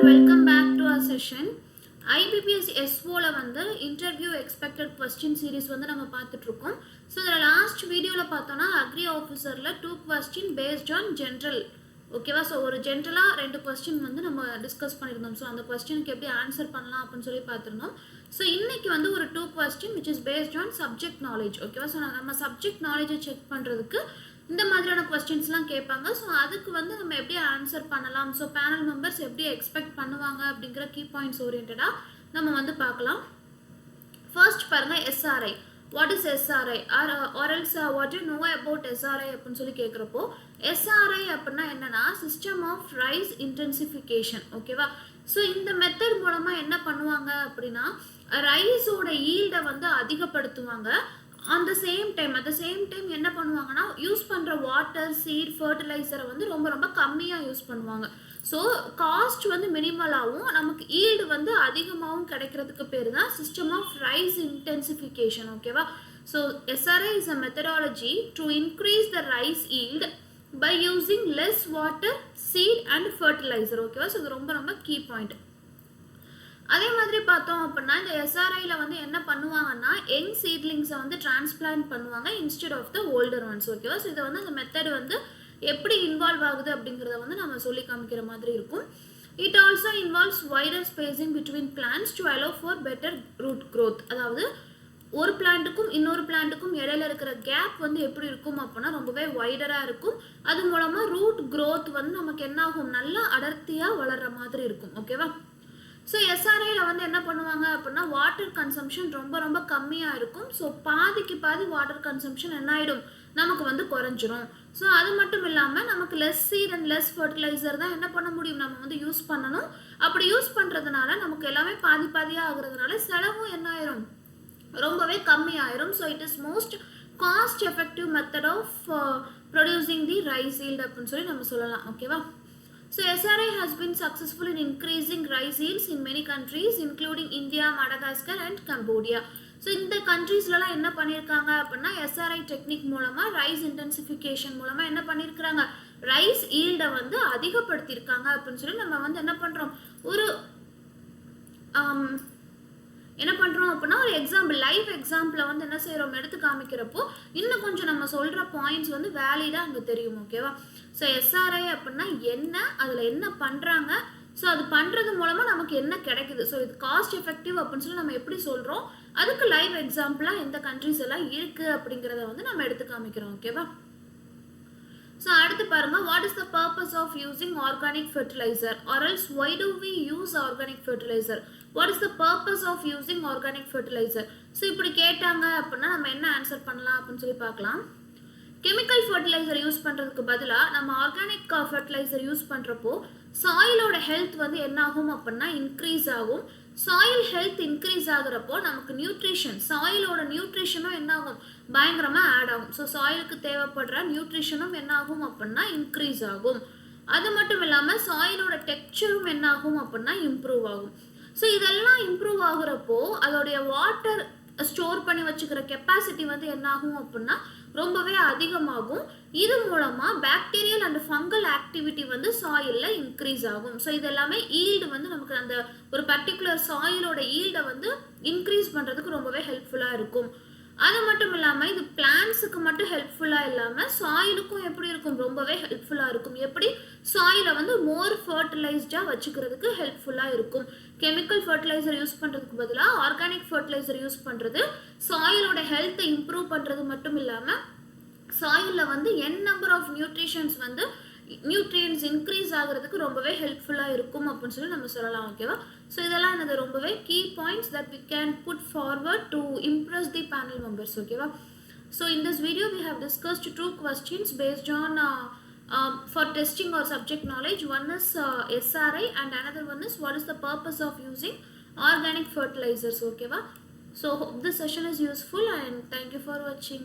welcome back to our session. IBPS SO வந்து interview expected question series வந்து நம்ம பார்த்துட்டு இருக்கோம். So the last வீடியோல பார்த்தோம்னா அக்ரி ஆஃபீஸர்ல 2 question based on general. ஓகேவா? ஸோ ஒரு ஜென்ரலாக 2 கொஸ்டின் வந்து நம்ம டிஸ்கஸ் பண்ணியிருந்தோம். ஸோ அந்த கொஸ்டினுக்கு எப்படி ஆன்சர் பண்ணலாம் அப்படின்னு சொல்லி பார்த்துருந்தோம். ஸோ இன்னைக்கு வந்து ஒரு 2 question which is based on subject knowledge. ஓகேவா? ஸோ நம்ம சப்ஜெக்ட் நாலேஜை செக் பண்ணுறதுக்கு இந்த மாதிரியான கொஸ்டின்ஸ்லாம் கேட்பாங்க. ஸோ அதுக்கு வந்து நம்ம எப்படி ஆன்சர் பண்ணலாம், ஸோ பேனல் மெம்பர்ஸ் எப்படி எக்ஸ்பெக்ட் பண்ணுவாங்க அப்படிங்கிற கீ பாயிண்ட்ஸ் ஓரியன்டாக நம்ம வந்து பார்க்கலாம். ஃபர்ஸ்ட் பாருங்கள், SRI. What is SRI or else what you know about SRI அப்படின்னு சொல்லி கேட்குறப்போ, எஸ்ஆர்ஐ அப்படின்னா என்னன்னா சிஸ்டம் ஆஃப் ரைஸ் இன்டென்சிஃபிகேஷன். ஓகேவா? ஸோ இந்த மெத்தட் மூலமாக என்ன பண்ணுவாங்க அப்படின்னா ரைஸோட ஈல்டை வந்து அதிகப்படுத்துவாங்க. அட் த சேம் டைம் என்ன பண்ணுவாங்கன்னா யூஸ் பண்ணுற வாட்டர், சீட், ஃபர்டிலைசரை வந்து ரொம்ப ரொம்ப கம்மியாக யூஸ் பண்ணுவாங்க. ஸோ காஸ்ட் வந்து மினிமலாகவும் நமக்கு ஈல்டு வந்து அதிகமாகவும் கிடைக்கிறதுக்கு பேர் தான் சிஸ்டம் ஆஃப் ரைஸ் இன்டென்சிஃபிகேஷன். ஓகேவா? So S R I is a methodology to increase the rice yield by using less water, seed and fertiliser. ஓகேவா? ஸோ இது ரொம்ப ரொம்ப கீ பாயிண்ட். அதே மாதிரி பார்த்தோம் அப்படின்னா இந்த எஸ்ஆர்ஐயில் வந்து என்ன பண்ணுவாங்கன்னா யங் சீட்லிங்ஸை வந்து டிரான்ஸ்பிளான்ட் பண்ணுவாங்க instead of the older ones. ஓகேவா? ஸோ இதை வந்து அந்த மெத்தட் வந்து எப்படி இன்வால்வ் ஆகுது அப்படிங்கிறத வந்து நம்ம சொல்லி காமிக்கிற மாதிரி இருக்கும். It also involves wider spacing between plants to allow for better root growth. அதாவது ஒரு பிளான்ட்டுக்கும் இன்னொரு பிளான்ட்டுக்கும் இடையில இருக்கிற கேப் வந்து எப்படி இருக்கும் அப்படின்னா ரொம்பவே வைடராக இருக்கும். அது மூலமாக ரூட் க்ரோத் வந்து நமக்கு என்ன ஆகும், நல்லா அடர்த்தியாக வளர்கிற மாதிரி இருக்கும். ஓகேவா? ஸோ எஸ்ஆர்ஐயில் வந்து என்ன பண்ணுவாங்க அப்படின்னா வாட்டர் கன்சம்ஷன் ரொம்ப ரொம்ப கம்மியாக இருக்கும். ஸோ பாதிக்கு பாதி வாட்டர் கன்சம்ஷன் என்ன ஆகிடும், நமக்கு வந்து குறைஞ்சிரும். ஸோ அது மட்டும் இல்லாமல் நமக்கு less seed and less fertiliser தான் என்ன பண்ண முடியும், நம்ம வந்து யூஸ் பண்ணணும். அப்படி யூஸ் பண்ணுறதுனால நமக்கு எல்லாமே பாதி பாதியாக ஆகுறதுனால செலவும் என்ன ஆயிரும், ரொம்பவே கம்மியாயிரும். So it is most cost effective method of producing the rice yield அப்படின்னு சொல்லி நம்ம சொல்லலாம். ஓகேவா? So SRI has been successful in increasing rice yields in many countries including India, Madagascar and Cambodia. So இந்த கண்ட்ரீஸ்லலாம் என்ன பண்ணியிருக்காங்க அப்படின்னா எஸ்ஆர்ஐ டெக்னிக் மூலமாக ரைஸ் இன்டென்சிஃபிகேஷன் மூலமாக என்ன பண்ணியிருக்கிறாங்க, ரைஸ் ஈல்டை வந்து அதிகப்படுத்தியிருக்காங்க அப்படின்னு சொல்லி நம்ம வந்து என்ன பண்ணுறோம், அப்படின்னா ஒரு எக்ஸாம்பிள், லைவ் எக்ஸாம்பிளை வந்து என்ன செய்கிறோம், எடுத்து காமிக்கிறப்போ இன்னும் கொஞ்சம் நம்ம சொல்கிற பாயிண்ட்ஸ் வந்து வேலிடாக அங்கே தெரியும். ஓகேவா? ஸோ எஸ்ஆர்ஐ அப்படின்னா என்ன, அதில் என்ன பண்ணுறாங்க, ஸோ அது பண்ணுறது மூலமாக நமக்கு என்ன கிடைக்குது, ஸோ இது காஸ்ட் எஃபெக்டிவ் அப்படின்னு சொல்லி நம்ம எப்படி சொல்கிறோம், அதுக்கு லைவ் எக்ஸாம்பிளாக எந்த கண்ட்ரிஸ் எல்லாம் இருக்குது அப்படிங்கிறத வந்து நம்ம எடுத்து காமிக்கிறோம். ஓகேவா? ஸோ அடுத்து பாருங்கள், what is the purpose of using organic fertiliser or else why do we use organic fertiliser, what is the purpose of using organic fertiliser. So இப்படி கேட்டாங்க அப்படின்னா நம்ம என்ன ஆன்சர் பண்ணலாம் அப்படின்னு சொல்லி பார்க்கலாம். கெமிக்கல் ஃபர்டிலைசர் யூஸ் பண்ணுறதுக்கு பதிலாக நம்ம ஆர்கானிக் ஃபர்டிலைசர் யூஸ் பண்ணுறப்போ சாயிலோட ஹெல்த் வந்து என்ன ஆகும் அப்படின்னா இன்க்ரீஸ் ஆகும். சாயில் ஹெல்த் இன்க்ரீஸ் ஆகுறப்போ நமக்கு நியூட்ரிஷன், சாயிலோட நியூட்ரிஷனும் என்ன ஆகும், பயங்கரமாக ஆட் ஆகும். ஸோ சாயிலுக்கு தேவைப்படுற நியூட்ரிஷனும் என்ன ஆகும் அப்படின்னா இன்க்ரீஸ் ஆகும். அது மட்டும் இல்லாமல் சாயிலோட டெக்ஸ்சரும் என்ன ஆகும் அப்படின்னா இம்ப்ரூவ் ஆகும். ஸோ இதெல்லாம் இம்ப்ரூவ் ஆகுறப்போ அதோடைய வாட்டர் ஸ்டோர் பண்ணி வச்சுக்கிற கெப்பாசிட்டி வந்து என்ன ஆகும் அப்படின்னா ரொம்பவே அதிகமாகும். இது மூலமாக பாக்டீரியல் அண்ட் ஃபங்கல் ஆக்டிவிட்டி வந்து சாயிலில் இன்க்ரீஸ் ஆகும். ஸோ இது எல்லாமே ஈல்டு வந்து நமக்கு அந்த ஒரு பர்டிகுலர் சாயிலோட ஈல்டை வந்து இன்க்ரீஸ் பண்ணுறதுக்கு ரொம்பவே ஹெல்ப்ஃபுல்லாக இருக்கும். அது மட்டும் இல்லாமல் இது பிளான்ஸுக்கு மட்டும் ஹெல்ப்ஃபுல்லாக இல்லாமல் சாயிலுக்கும் எப்படி இருக்கும், ரொம்பவே ஹெல்ப்ஃபுல்லாக இருக்கும். எப்படி சாயிலை வந்து மோர் ஃபர்டிலைஸ்டாக வச்சுக்கிறதுக்கு ஹெல்ப்ஃபுல்லாக இருக்கும். கெமிக்கல் ஃபர்டிலைசர் யூஸ் பண்ணுறதுக்கு பதிலாக ஆர்கானிக் ஃபர்டிலைசர் யூஸ் பண்ணுறது சாயிலோட ஹெல்த்தை இம்ப்ரூவ் பண்ணுறது மட்டும் இல்லாமல் சாயிலில் வந்து நம்பர் ஆஃப் நியூட்ரிஷன்ஸ் வந்து நியூட்ரியன்ஸ் இன்க்ரீஸ் ஆகிறதுக்கு ரொம்பவே ஹெல்ப்ஃபுல்லாக இருக்கும் அப்படின்னு சொல்லி நம்ம சொல்லலாம். ஓகேவா? ஸோ இதெல்லாம் என்னது ரொம்பவே key points that we can put forward to impress the panel members. ஓகேவா? So in this video we have discussed 2 questions based on for testing or subject knowledge. One is SRI and another one is what is the purpose of using organic fertilizers. Okay va? So hope this session is useful and thank you for watching.